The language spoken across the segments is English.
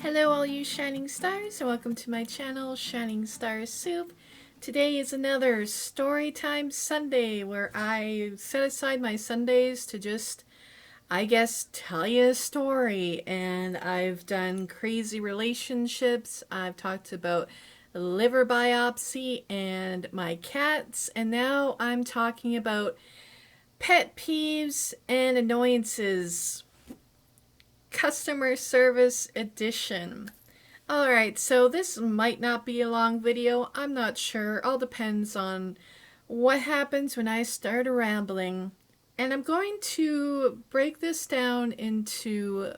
Hello all you shining stars, and welcome to my channel, Shining Star Soup. Today is another Storytime Sunday where I set aside my Sundays to just, I guess, tell you a story. And I've done crazy relationships, I've talked about liver biopsy and my cats, and now I'm talking about pet peeves and annoyances. Customer Service Edition. Alright, so this might not be a long video, I'm not sure, all depends on what happens when I start rambling. And I'm going to break this down into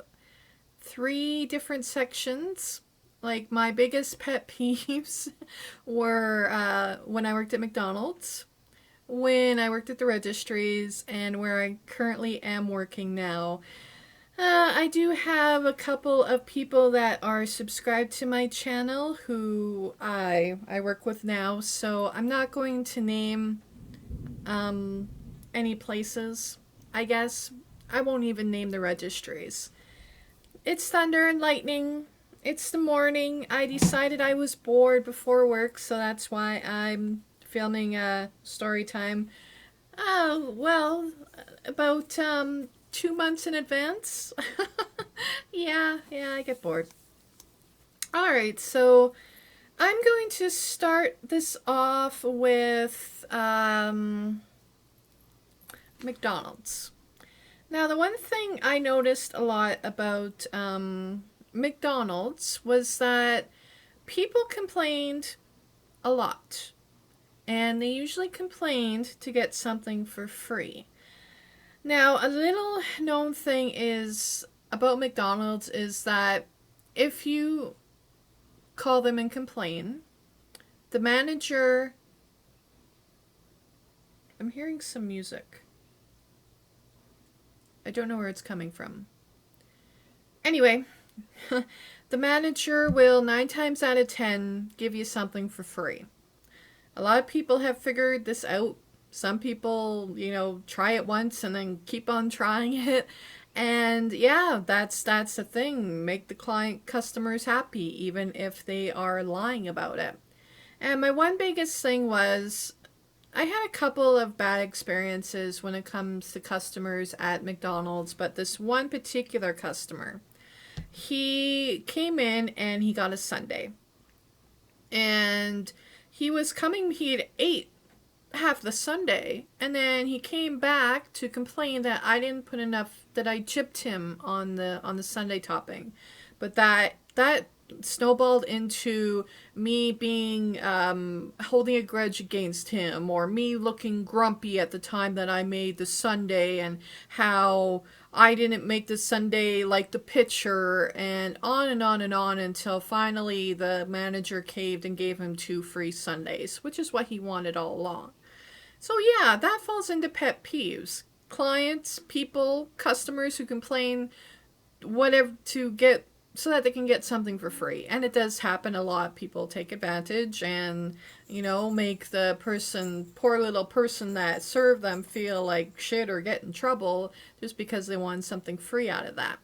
3 different sections. Like my biggest pet peeves were when I worked at McDonald's, when I worked at the registries, and where I currently am working now. I do have a couple of people that are subscribed to my channel who I work with now, so I'm not going to name any places, I guess. I won't even name the registries. It's thunder and lightning. It's the morning. I decided I was bored before work, so that's why I'm filming a story time. Well, about 2 months in advance. yeah, I get bored. Alright, so I'm going to start this off with McDonald's. Now, the one thing I noticed a lot about McDonald's was that people complained a lot. And they usually complained to get something for free. Now, a little known thing is about McDonald's is that if you call them and complain, the manager... I'm hearing some music. I don't know where it's coming from. Anyway, the manager will 9 times out of 10 give you something for free. A lot of people have figured this out. Some people, try it once and then keep on trying it. And yeah, that's the thing. Make the customers happy, even if they are lying about it. And my one biggest thing was, I had a couple of bad experiences when it comes to customers at McDonald's, but this one particular customer, he came in and he got a sundae. And he had ate half the sundae, and then he came back to complain that I didn't put enough, that I chipped him on the sundae topping. But that snowballed into me being holding a grudge against him, or me looking grumpy at the time that I made the sundae, and how I didn't make the sundae like the picture, and on and on and on, until finally the manager caved and gave him 2 free sundaes, which is what he wanted all along. So yeah, that falls into pet peeves. Clients, people, customers who complain, whatever, to get, so that they can get something for free. And it does happen a lot. People take advantage and, make the poor little person that served them feel like shit or get in trouble just because they want something free out of that.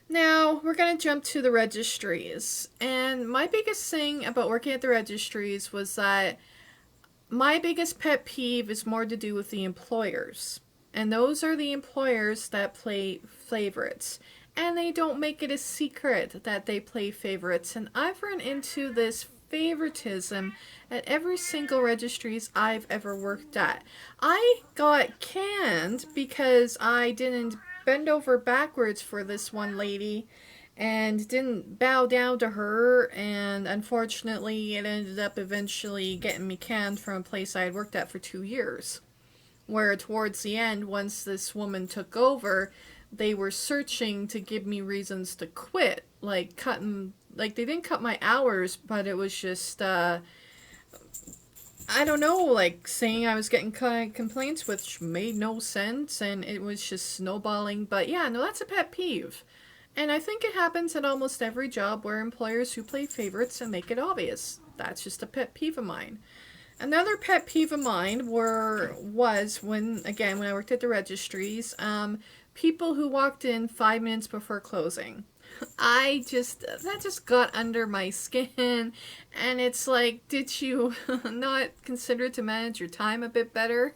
Now, we're going to jump to the registries. And my biggest thing about working at the registries was that my biggest pet peeve is more to do with the employers. And those are the employers that play favorites. And they don't make it a secret that they play favorites. And I've run into this favoritism at every single registries I've ever worked at. I got canned because I didn't bend over backwards for this one lady and didn't bow down to her, and unfortunately it ended up eventually getting me canned from a place I had worked at for 2 years. Where towards the end, once this woman took over, they were searching to give me reasons to quit. They didn't cut my hours, but it was just, I don't know, saying I was getting complaints, which made no sense, and it was just snowballing. But yeah, no, that's a pet peeve. And I think it happens at almost every job where employers who play favorites and make it obvious. That's just a pet peeve of mine. Another pet peeve of mine was when I worked at the registries, people who walked in 5 minutes before closing. That just got under my skin. And it's like, did you not consider to manage your time a bit better?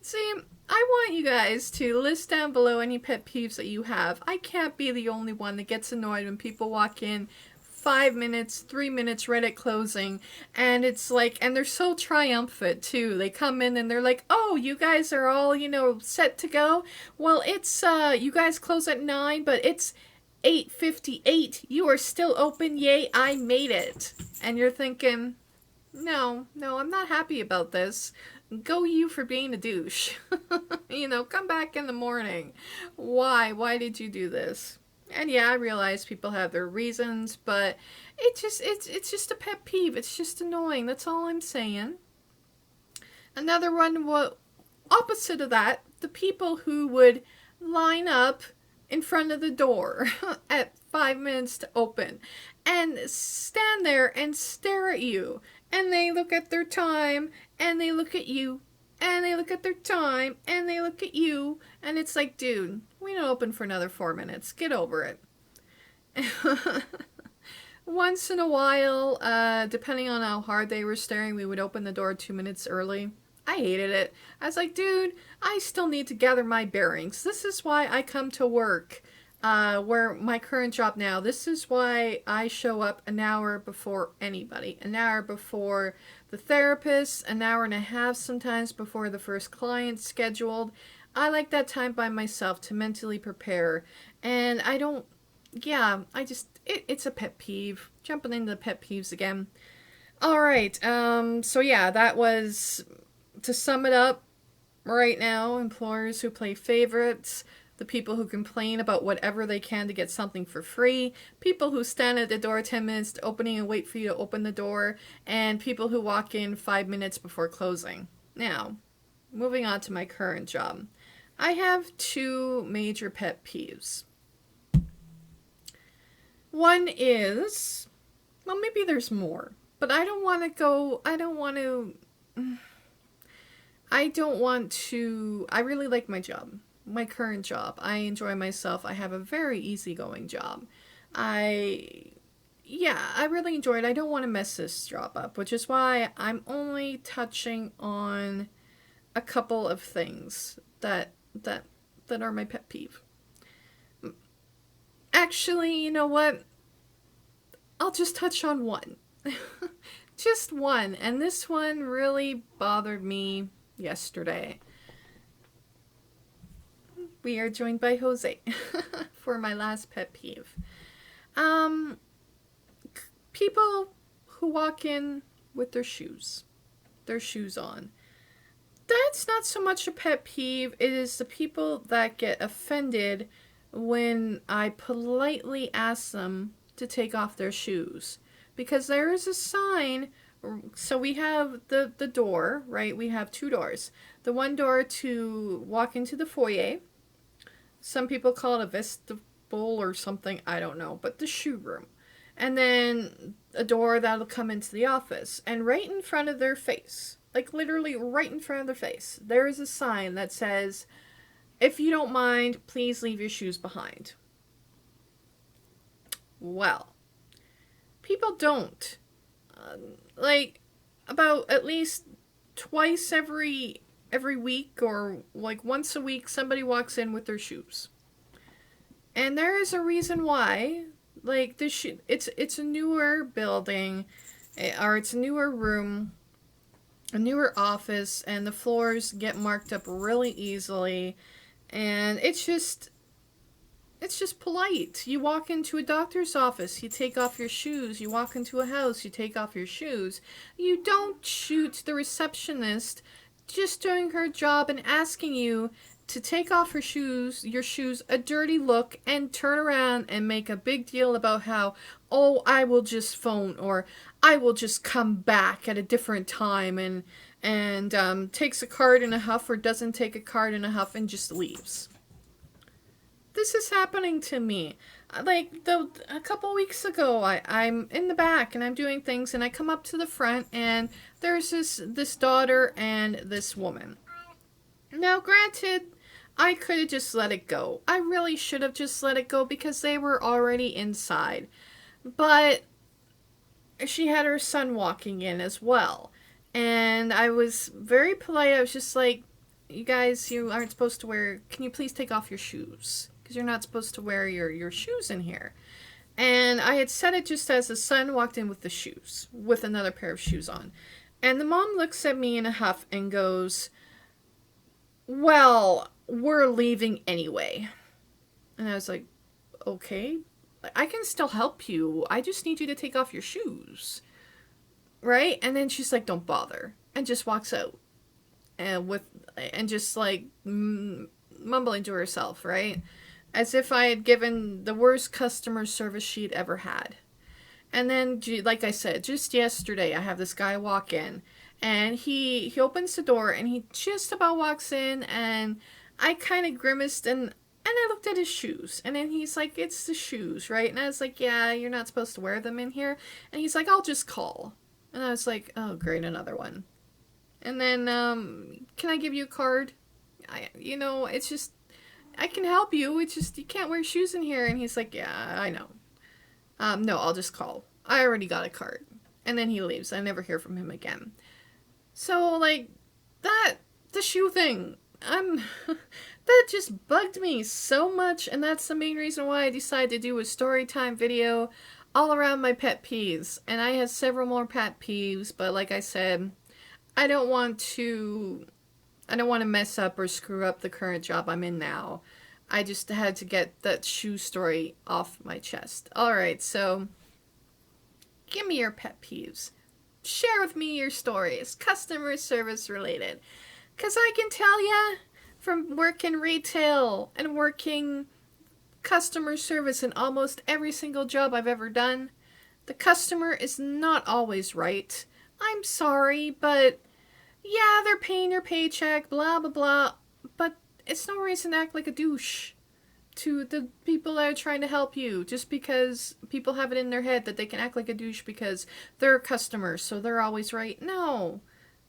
See, I want you guys to list down below any pet peeves that you have. I can't be the only one that gets annoyed when people walk in 5 minutes, 3 minutes right at closing, and it's like, and they're so triumphant too. They come in and they're like, "Oh, you guys are all, set to go. Well, it's you guys close at 9, but it's 8:58. You are still open. Yay, I made it." And you're thinking, "No, no, I'm not happy about this. Go you for being a douche. Come back in the morning. Why did you do this?" And yeah, I realize people have their reasons, but it's just a pet peeve. It's just annoying. That's all I'm saying. Another one, what opposite of that, the people who would line up in front of the door at 5 minutes to open and stand there and stare at you. And they look at their time and they look at you and they look at their time and they look at you, and it's like, dude, we don't open for another 4 minutes. Get over it. Once in a while, depending on how hard they were staring, we would open the door 2 minutes early. I hated it. I was like, dude, I still need to gather my bearings. This is why I come to work, where my current job now. This is why I show up an hour before anybody. An hour before the therapist, an hour and a half sometimes before the first client scheduled. I like that time by myself to mentally prepare. And I don't, yeah, it's a pet peeve. Jumping into the pet peeves again. Alright, so yeah, that was, to sum it up, right now, employers who play favorites, the people who complain about whatever they can to get something for free, people who stand at the door 10 minutes to opening and wait for you to open the door, and people who walk in 5 minutes before closing. Now, moving on to my current job. I have two major pet peeves. One is, well, maybe there's more, but I don't want to, I really like my job, my current job. I enjoy myself. I have a very easygoing job. I really enjoy it. I don't want to mess this job up, which is why I'm only touching on a couple of things that are my pet peeve. Actually, you know what? I'll just touch on one. Just one. And this one really bothered me yesterday. We are joined by Jose for my last pet peeve. People who walk in with their shoes on. That's not so much a pet peeve. It is the people that get offended when I politely ask them to take off their shoes. Because there is a sign. So we have the door, right? We have two doors. The one door to walk into the foyer. Some people call it a vestibule or something. I don't know. But the shoe room. And then a door that'll come into the office. And right in front of their face, like literally right in front of their face, there is a sign that says, "If you don't mind, please leave your shoes behind." Well, people don't. Like, about at least twice every week, or like once a week, somebody walks in with their shoes. And there is a reason why. Like, it's a newer building, or it's a newer room, a newer office, and the floors get marked up really easily. And it's just polite. You walk into a doctor's office, you take off your shoes. You walk into a house, you take off your shoes. You don't shoot the receptionist just doing her job and asking you to take off your shoes, a dirty look, and turn around and make a big deal about how, "Oh, I will just phone," or "I will just come back at a different time," and takes a card in a huff, or doesn't take a card in a huff and just leaves. This is happening to me. Like, a couple weeks ago, I'm in the back and I'm doing things, and I come up to the front, and there's this daughter and this woman. Now, granted, I could have just let it go. I really should have just let it go because they were already inside. But she had her son walking in as well. And I was very polite. I was just like, you guys, you aren't supposed to wear, can you please take off your shoes? Because you're not supposed to wear your shoes in here. And I had said it just as the son walked in with the shoes, with another pair of shoes on. And the mom looks at me in a huff and goes, well, we're leaving anyway. And I was like, okay, I can still help you. I just need you to take off your shoes. Right? And then she's like, don't bother. And just walks out. And just like mumbling to herself, right? As if I had given the worst customer service she'd ever had. And then, like I said, just yesterday, I have this guy walk in. And he opens the door and he just about walks in. And I kind of grimaced and I looked at his shoes. And then he's like, it's the shoes, right? And I was like, yeah, you're not supposed to wear them in here. And he's like, I'll just call. And I was like, oh, great, another one. And then, can I give you a card? It's just, I can help you. It's just, you can't wear shoes in here. And he's like, yeah, I know. No, I'll just call. I already got a card. And then he leaves. I never hear from him again. So, like, the shoe thing, that just bugged me so much. And that's the main reason why I decided to do a story time video all around my pet peeves. And I have several more pet peeves, but like I said, I don't want to mess up or screw up the current job I'm in now. I just had to get that shoe story off my chest. Alright, so give me your pet peeves. Share with me your stories, customer service related. Because I can tell ya, from working retail and working customer service in almost every single job I've ever done, the customer is not always right. I'm sorry, but yeah, they're paying your paycheck, blah, blah, blah, but it's no reason to act like a douche to the people that are trying to help you, just because people have it in their head that they can act like a douche because they're customers, so they're always right. No,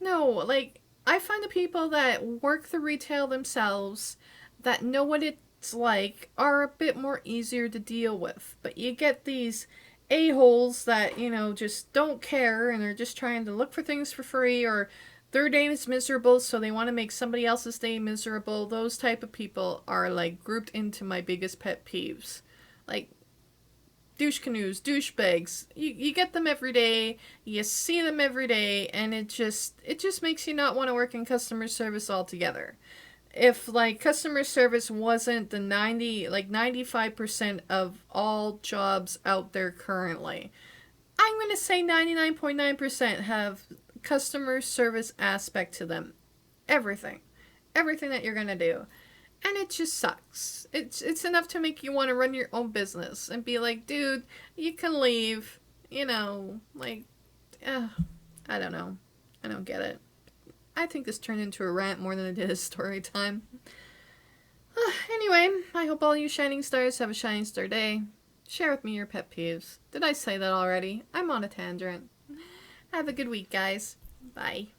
like, I find the people that work the retail themselves, that know what it's like, are a bit more easier to deal with. But you get these a-holes that, just don't care and are just trying to look for things for free, or their day is miserable, so they want to make somebody else's day miserable. Those type of people are, like, grouped into my biggest pet peeves. Like, douche canoes, douchebags. You get them every day, you see them every day, and it just makes you not want to work in customer service altogether. If, like, customer service wasn't the 95% of all jobs out there currently, I'm going to say 99.9% have customer service aspect to them. Everything that you're going to do. And it just sucks. It's enough to make you want to run your own business and be like, dude, you can leave. I don't know. I don't get it. I think this turned into a rant more than it did a story time. Anyway, I hope all you shining stars have a shining star day. Share with me your pet peeves. Did I say that already? I'm on a tangent. Have a good week, guys. Bye.